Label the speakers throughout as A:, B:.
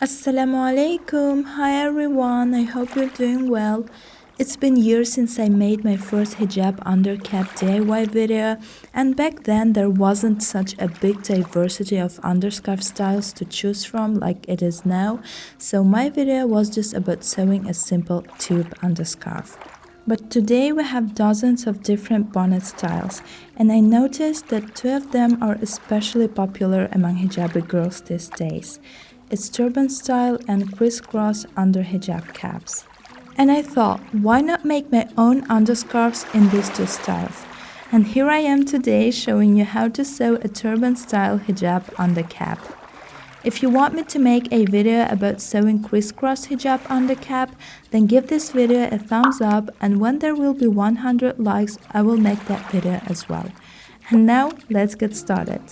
A: Assalamu alaikum. Hi everyone. I hope you're doing well. It's been years since I made my first hijab undercap DIY video, and back then there wasn't such a big diversity of underscarf styles to choose from like it is now, so my video was just about sewing a simple tube underscarf. But today we have dozens of different bonnet styles, and I noticed that two of them are especially popular among hijabi girls these days. It's turban style and crisscross under hijab caps. And I thought, why not make my own underscarves in these two styles? And here I am today showing you how to sew a turban style hijab undercap. If you want me to make a video about sewing crisscross hijab undercap, then give this video a thumbs up, and when there will be 100 likes, I will make that video as well. And now, let's get started.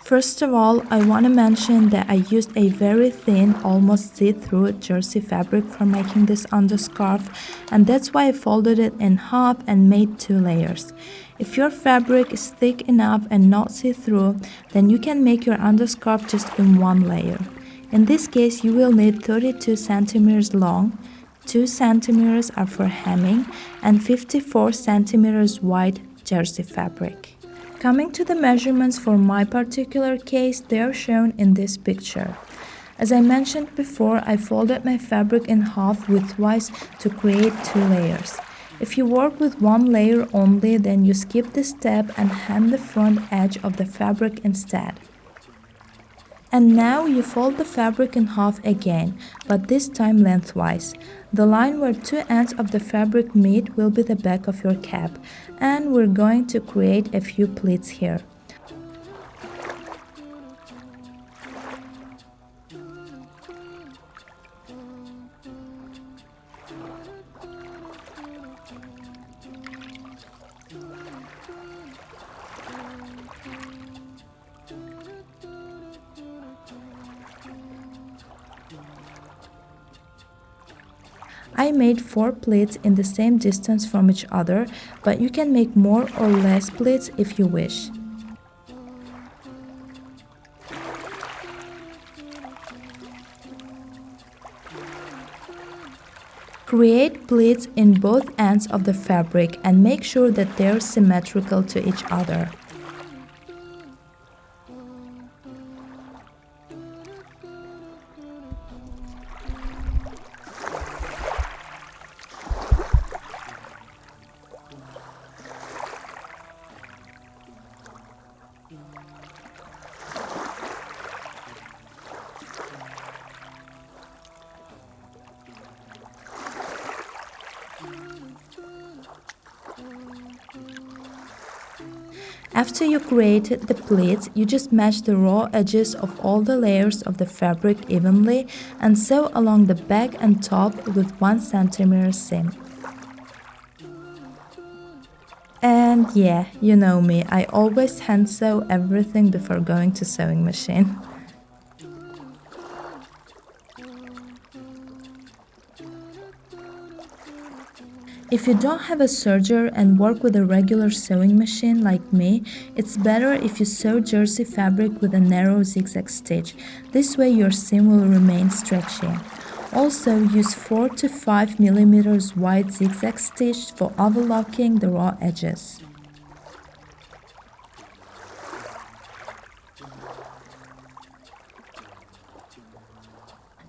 A: First of all, I want to mention that I used a very thin, almost see-through jersey fabric for making this underscarf, and that's why I folded it in half and made two layers. If your fabric is thick enough and not see-through, then you can make your underscarf just in one layer. In this case, you will need 32 centimeters long, 2 centimeters are for hemming, and 54 centimeters wide jersey fabric. Coming to the measurements for my particular case, they are shown in this picture. As I mentioned before, I folded my fabric in half widthwise to create two layers. If you work with one layer only, then you skip this step and hem the front edge of the fabric instead. And now you fold the fabric in half again, but this time lengthwise. The line where two ends of the fabric meet will be the back of your cap, and we're going to create a few pleats here. I made 4 pleats in the same distance from each other, but you can make more or less pleats if you wish. Create pleats in both ends of the fabric and make sure that they are symmetrical to each other. After you created the pleats, you just match the raw edges of all the layers of the fabric evenly and sew along the back and top with 1 centimeter seam. And yeah, you know me, I always hand sew everything before going to sewing machine. If you don't have a serger and work with a regular sewing machine like me, it's better if you sew jersey fabric with a narrow zigzag stitch. This way your seam will remain stretchy. Also, use 4 to 5 millimeters wide zigzag stitch for overlocking the raw edges.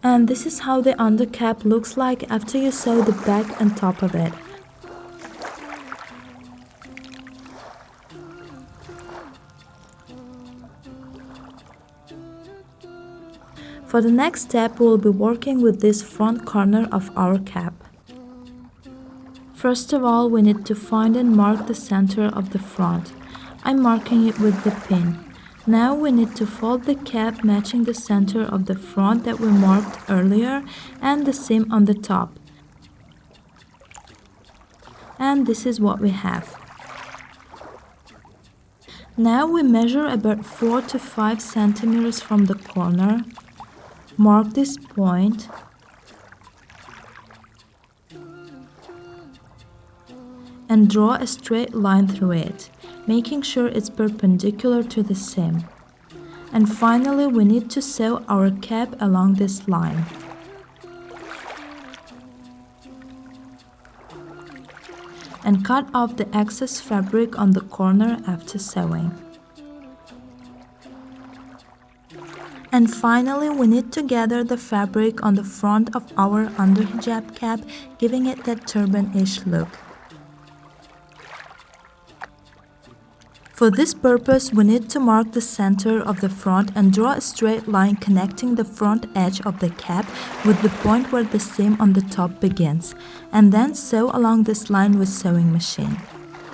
A: And this is how the undercap looks like after you sew the back and top of it. For the next step, we will be working with this front corner of our cap. First of all, we need to find and mark the center of the front. I'm marking it with the pin. Now we need to fold the cap matching the center of the front that we marked earlier and the seam on the top. And this is what we have. Now we measure about 4 to 5 centimeters from the corner. Mark this point and draw a straight line through it, making sure it's perpendicular to the seam. And finally, we need to sew our cap along this line. And cut off the excess fabric on the corner after sewing. And finally, we need to gather the fabric on the front of our under hijab cap, giving it that turban-ish look. For this purpose, we need to mark the center of the front and draw a straight line connecting the front edge of the cap with the point where the seam on the top begins, and then sew along this line with sewing machine.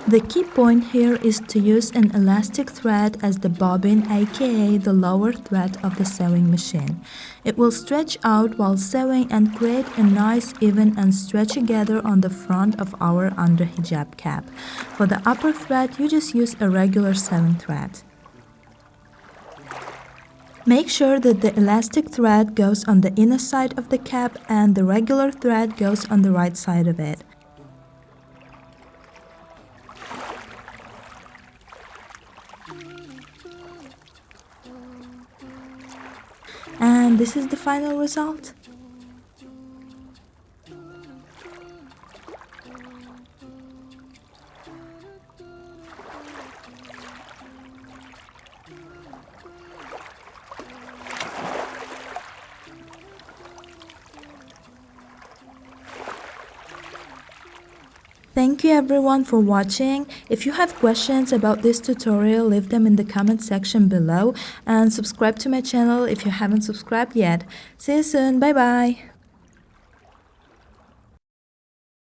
A: The key point here is to use an elastic thread as the bobbin, aka the lower thread of the sewing machine. It will stretch out while sewing and create a nice, even and stretchy gather on the front of our under hijab cap. For the upper thread, you just use a regular sewing thread. Make sure that the elastic thread goes on the inner side of the cap and the regular thread goes on the right side of it. And this is the final result. Thank you everyone for watching. If you have questions about this tutorial, leave them in the comment section below and subscribe to my channel if you haven't subscribed yet. See you soon. Bye bye.